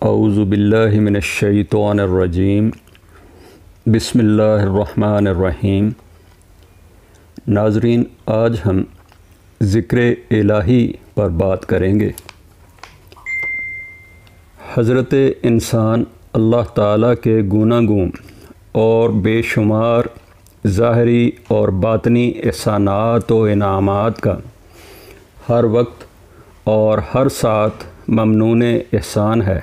اعوذ باللہ من الشیطان الرجیم بسم اللہ الرحمن الرحیم۔ ناظرین، آج ہم ذکر الہی پر بات کریں گے۔ حضرت انسان اللہ تعالیٰ کے گوناگون اور بے شمار ظاہری اور باطنی احسانات و انعامات کا ہر وقت اور ہر ساتھ ممنون احسان ہے،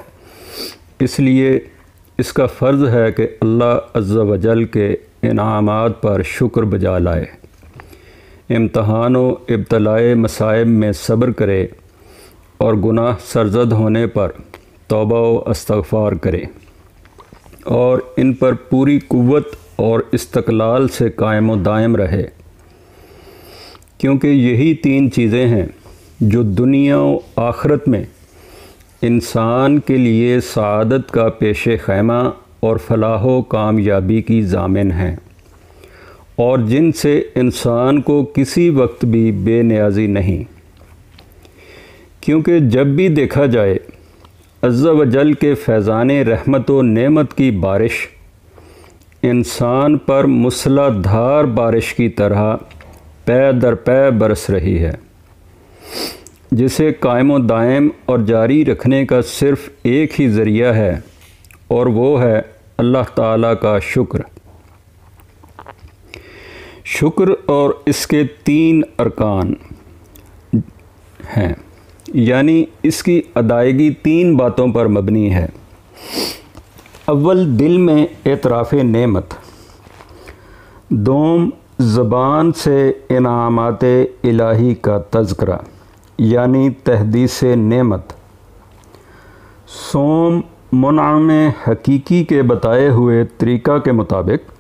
اس لیے اس کا فرض ہے کہ اللہ عز و جل کے انعامات پر شکر بجا لائے، امتحان و ابتلائے مصائب میں صبر کرے اور گناہ سرزد ہونے پر توبہ و استغفار کرے اور ان پر پوری قوت اور استقلال سے قائم و دائم رہے، کیونکہ یہی تین چیزیں ہیں جو دنیا و آخرت میں انسان کے لیے سعادت کا پیش خیمہ اور فلاح و کامیابی کی ضامن ہیں، اور جن سے انسان کو کسی وقت بھی بے نیازی نہیں، کیونکہ جب بھی دیکھا جائے عز و جل کے فیضان رحمت و نعمت کی بارش انسان پر مسلح دھار بارش کی طرح پے در پے برس رہی ہے، جسے قائم و دائم اور جاری رکھنے کا صرف ایک ہی ذریعہ ہے، اور وہ ہے اللہ تعالیٰ کا شکر۔ شکر اور اس کے تین ارکان ہیں، یعنی اس کی ادائیگی تین باتوں پر مبنی ہے۔ اول، دل میں اعتراف نعمت، دوم، زبان سے انعامات الہی کا تذکرہ یعنی تحدیث نعمت، سوم، منعم حقیقی کے بتائے ہوئے طریقہ کے مطابق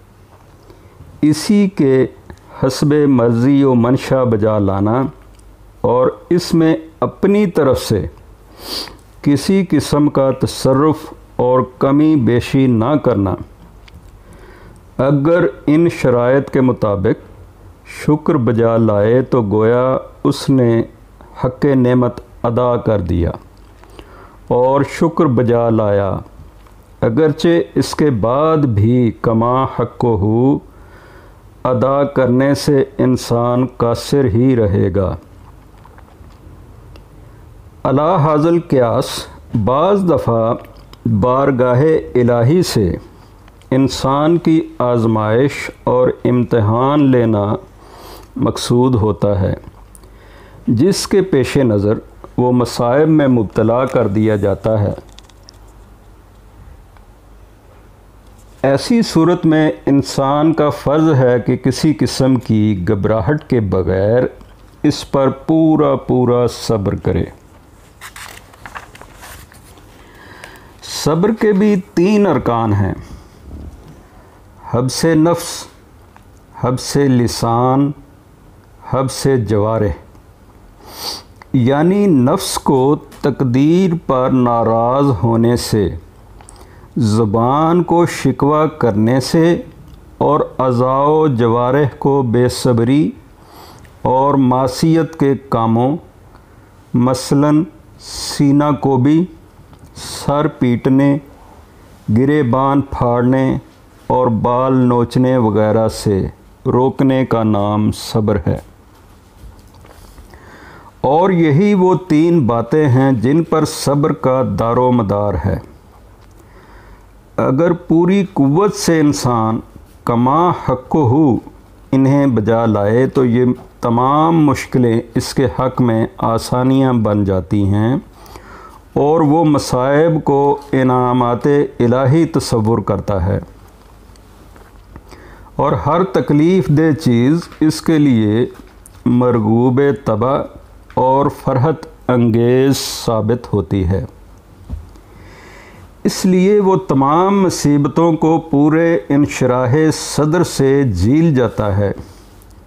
اسی کے حسب مرضی و منشا بجا لانا اور اس میں اپنی طرف سے کسی قسم کا تصرف اور کمی بیشی نہ کرنا۔ اگر ان شرائط کے مطابق شکر بجا لائے تو گویا اس نے حق نعمت ادا کر دیا اور شکر بجا لایا، اگرچہ اس کے بعد بھی کما حق ہو ادا کرنے سے انسان قاصر ہی رہے گا۔ علی حاصل قیاس، بعض دفعہ بارگاہ الہی سے انسان کی آزمائش اور امتحان لینا مقصود ہوتا ہے، جس کے پیش نظر وہ مصائب میں مبتلا کر دیا جاتا ہے۔ ایسی صورت میں انسان کا فرض ہے کہ کسی قسم کی گھبراہٹ کے بغیر اس پر پورا صبر کرے۔ صبر کے بھی تین ارکان ہیں، حبس نفس، حبس لسان، حبس جوارح، یعنی نفس کو تقدیر پر ناراض ہونے سے، زبان کو شکوہ کرنے سے اور اعضاء و جوارح کو بے صبری اور معصیت کے کاموں مثلاً سینہ کوبی، سر پیٹنے، گریبان پھاڑنے اور بال نوچنے وغیرہ سے روکنے کا نام صبر ہے۔ اور یہی وہ تین باتیں ہیں جن پر صبر کا دار و مدار ہے۔ اگر پوری قوت سے انسان کما حق ہو انہیں بجا لائے تو یہ تمام مشکلیں اس کے حق میں آسانیاں بن جاتی ہیں، اور وہ مصائب کو انعامات الہی تصور کرتا ہے، اور ہر تکلیف دہ چیز اس کے لیے مرغوب طبع اور فرحت انگیز ثابت ہوتی ہے۔ اس لیے وہ تمام مصیبتوں کو پورے انشراح صدر سے جھیل جاتا ہے،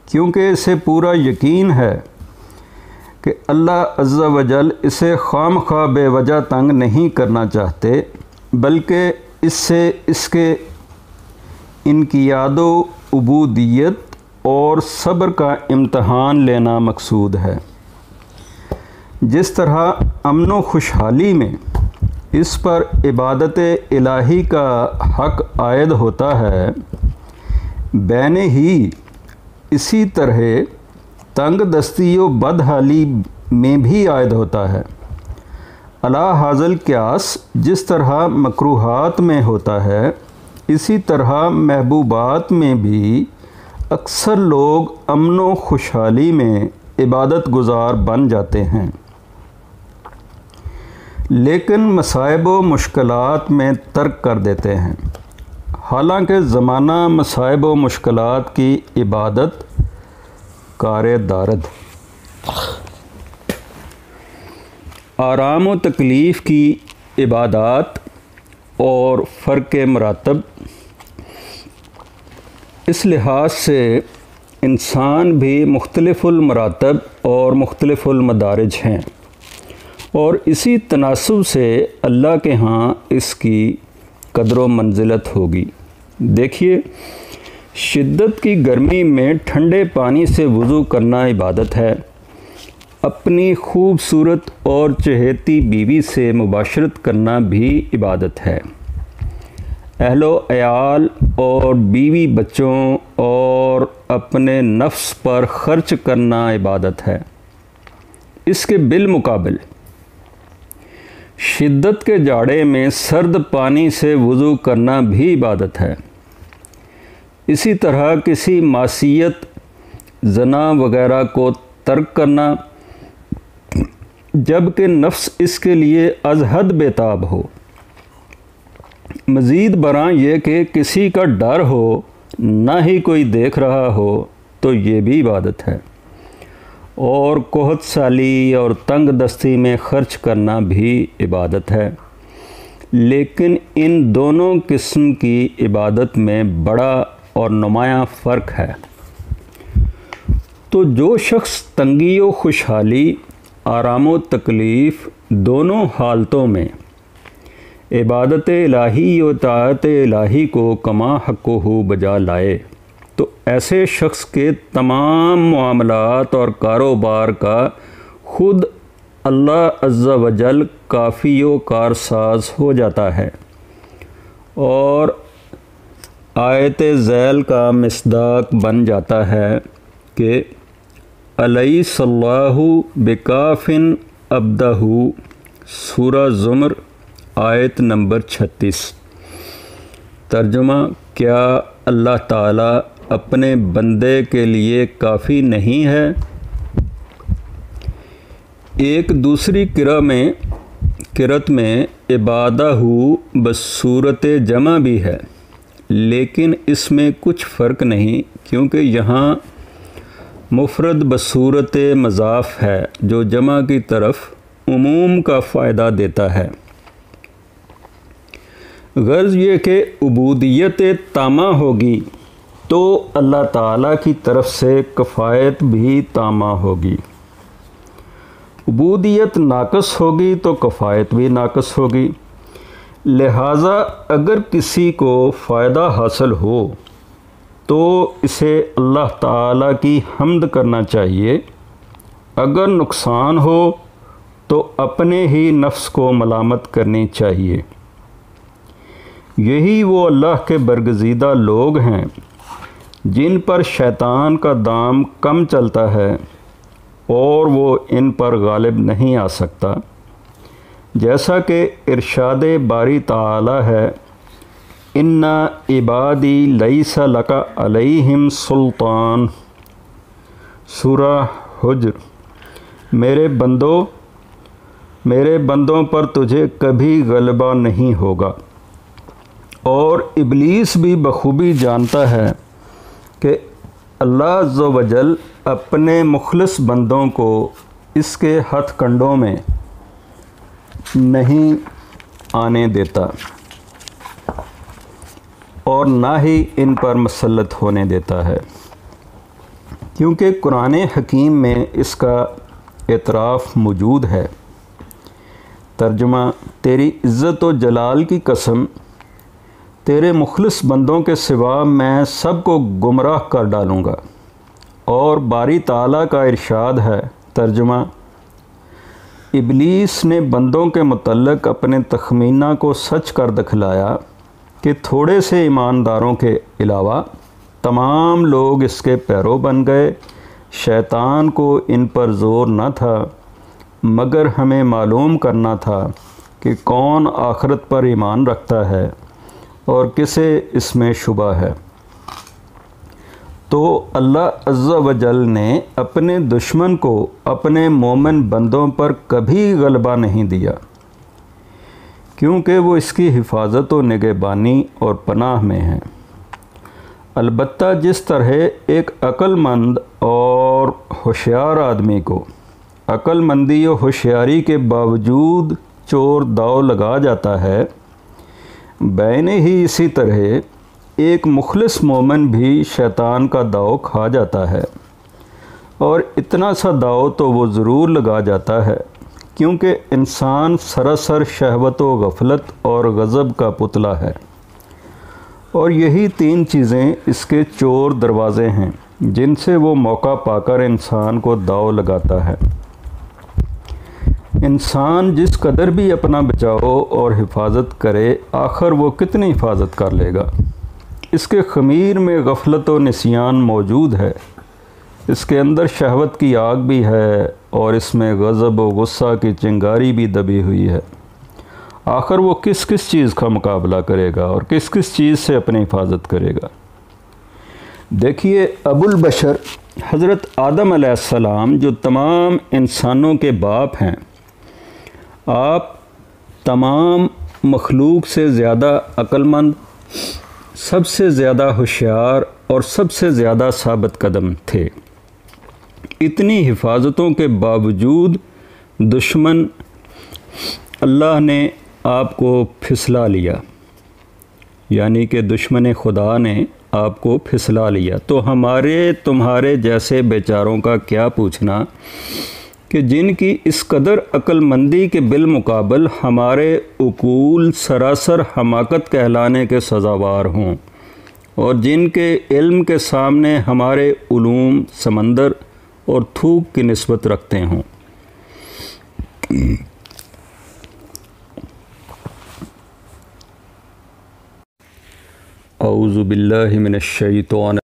کیونکہ اسے پورا یقین ہے کہ اللہ عز و جل اسے خام خواہ بے وجہ تنگ نہیں کرنا چاہتے، بلکہ اس سے اس کے انقیاد و عبودیت اور صبر کا امتحان لینا مقصود ہے۔ جس طرح امن و خوشحالی میں اس پر عبادت الہی کا حق عائد ہوتا ہے، بین ہی اسی طرح تنگ دستی و بدحالی میں بھی عائد ہوتا ہے۔ علی حاصل قیاس جس طرح مکروہات میں ہوتا ہے، اسی طرح محبوبات میں بھی اکثر لوگ امن و خوشحالی میں عبادت گزار بن جاتے ہیں، لیکن مصائب و مشکلات میں ترک کر دیتے ہیں، حالانکہ زمانہ مصائب و مشکلات کی عبادت کار دارد۔ آرام و تکلیف کی عبادات اور فرق مراتب، اس لحاظ سے انسان بھی مختلف المراتب اور مختلف المدارج ہیں، اور اسی تناسب سے اللہ کے ہاں اس کی قدر و منزلت ہوگی۔ دیکھیے، شدت کی گرمی میں ٹھنڈے پانی سے وضو کرنا عبادت ہے، اپنی خوبصورت اور چہیتی بیوی سے مباشرت کرنا بھی عبادت ہے، اہل و عیال اور بیوی بچوں اور اپنے نفس پر خرچ کرنا عبادت ہے۔ اس کے بالمقابل شدت کے جاڑے میں سرد پانی سے وضو کرنا بھی عبادت ہے۔ اسی طرح کسی معصیت، زنا وغیرہ کو ترک کرنا، جبکہ نفس اس کے لیے از حد بےتاب ہو۔ مزید برآں یہ کہ کسی کا ڈر ہو، نہ ہی کوئی دیکھ رہا ہو، تو یہ بھی عبادت ہے، اور قحط سالی اور تنگ دستی میں خرچ کرنا بھی عبادت ہے، لیکن ان دونوں قسم کی عبادت میں بڑا اور نمایاں فرق ہے۔ تو جو شخص تنگی و خوشحالی، آرام و تکلیف دونوں حالتوں میں عبادت الہی و طاعت الہی کو کما حقہ بجا لائے، تو ایسے شخص کے تمام معاملات اور کاروبار کا خود اللہ عز و جل کافی و کارساز ہو جاتا ہے، اور آیت ذیل کا مصداق بن جاتا ہے کہ الیس اللہ بکافٍ عبدہ، سورہ زمر آیت نمبر 36۔ ترجمہ: کیا اللہ تعالیٰ اپنے بندے کے لیے کافی نہیں ہے؟ ایک دوسری قرأت میں عبادہ بصورت جمع بھی ہے، لیکن اس میں کچھ فرق نہیں، کیونکہ یہاں مفرد بصورت مضاف ہے جو جمع کی طرف عموم کا فائدہ دیتا ہے۔ غرض یہ کہ عبودیت تامہ ہوگی تو اللہ تعالیٰ کی طرف سے کفایت بھی تامہ ہوگی، عبودیت ناقص ہوگی تو کفایت بھی ناقص ہوگی۔ لہٰذا اگر کسی کو فائدہ حاصل ہو تو اسے اللہ تعالیٰ کی حمد کرنا چاہیے، اگر نقصان ہو تو اپنے ہی نفس کو ملامت کرنی چاہیے۔ یہی وہ اللہ کے برگزیدہ لوگ ہیں جن پر شیطان کا دام کم چلتا ہے اور وہ ان پر غالب نہیں آ سکتا، جیسا کہ ارشاد باری تعالی ہے، ان عبادی لیس لک علیہم سلطان، سورہ حجر۔ میرے بندوں پر تجھے کبھی غلبہ نہیں ہوگا۔ اور ابلیس بھی بخوبی جانتا ہے کہ اللہ عز و جل اپنے مخلص بندوں کو اس کے ہتھ کنڈوں میں نہیں آنے دیتا اور نہ ہی ان پر مسلط ہونے دیتا ہے، کیونکہ قرآن حکیم میں اس کا اعتراف موجود ہے۔ ترجمہ: تیری عزت و جلال کی قسم، تیرے مخلص بندوں کے سوا میں سب کو گمراہ کر ڈالوں گا۔ اور باری تعالیٰ کا ارشاد ہے، ترجمہ: ابلیس نے بندوں کے متعلق اپنے تخمینہ کو سچ کر دکھلایا کہ تھوڑے سے ایمانداروں کے علاوہ تمام لوگ اس کے پیرو بن گئے، شیطان کو ان پر زور نہ تھا مگر ہمیں معلوم کرنا تھا کہ کون آخرت پر ایمان رکھتا ہے اور کسے اس میں شبہ ہے۔ تو اللہ عز و جل نے اپنے دشمن کو اپنے مومن بندوں پر کبھی غلبہ نہیں دیا، کیونکہ وہ اس کی حفاظت و نگہبانی اور پناہ میں ہیں۔ البتہ جس طرح ایک عقل مند اور ہوشیار آدمی کو عقل مندی و ہوشیاری کے باوجود چور داؤ لگا جاتا ہے، بین ہی اسی طرح ایک مخلص مومن بھی شیطان کا داؤ کھا جاتا ہے، اور اتنا سا داؤ تو وہ ضرور لگا جاتا ہے کیونکہ انسان سراسر شہوت و غفلت اور غضب کا پتلا ہے، اور یہی تین چیزیں اس کے چور دروازے ہیں جن سے وہ موقع پا کر انسان کو داؤ لگاتا ہے۔ انسان جس قدر بھی اپنا بچاؤ اور حفاظت کرے، آخر وہ کتنی حفاظت کر لے گا؟ اس کے خمیر میں غفلت و نسیان موجود ہے، اس کے اندر شہوت کی آگ بھی ہے، اور اس میں غضب و غصہ کی چنگاری بھی دبی ہوئی ہے۔ آخر وہ کس کس چیز کا مقابلہ کرے گا اور کس کس چیز سے اپنی حفاظت کرے گا؟ دیکھیے، ابو البشر حضرت آدم علیہ السلام جو تمام انسانوں کے باپ ہیں، آپ تمام مخلوق سے زیادہ عقل مند، سب سے زیادہ ہوشیار اور سب سے زیادہ ثابت قدم تھے۔ اتنی حفاظتوں کے باوجود دشمن اللہ نے آپ کو پھسلا لیا، یعنی کہ دشمن خدا نے آپ کو پھسلا لیا۔ تو ہمارے تمہارے جیسے بیچاروں کا کیا پوچھنا کہ جن کی اس قدر عقل مندی کے بالمقابل ہمارے عقول سراسر حماقت کہلانے کے سزاوار ہوں، اور جن کے علم کے سامنے ہمارے علوم سمندر اور تھوک کی نسبت رکھتے ہوں۔ اعوذ باللہ من الشیطان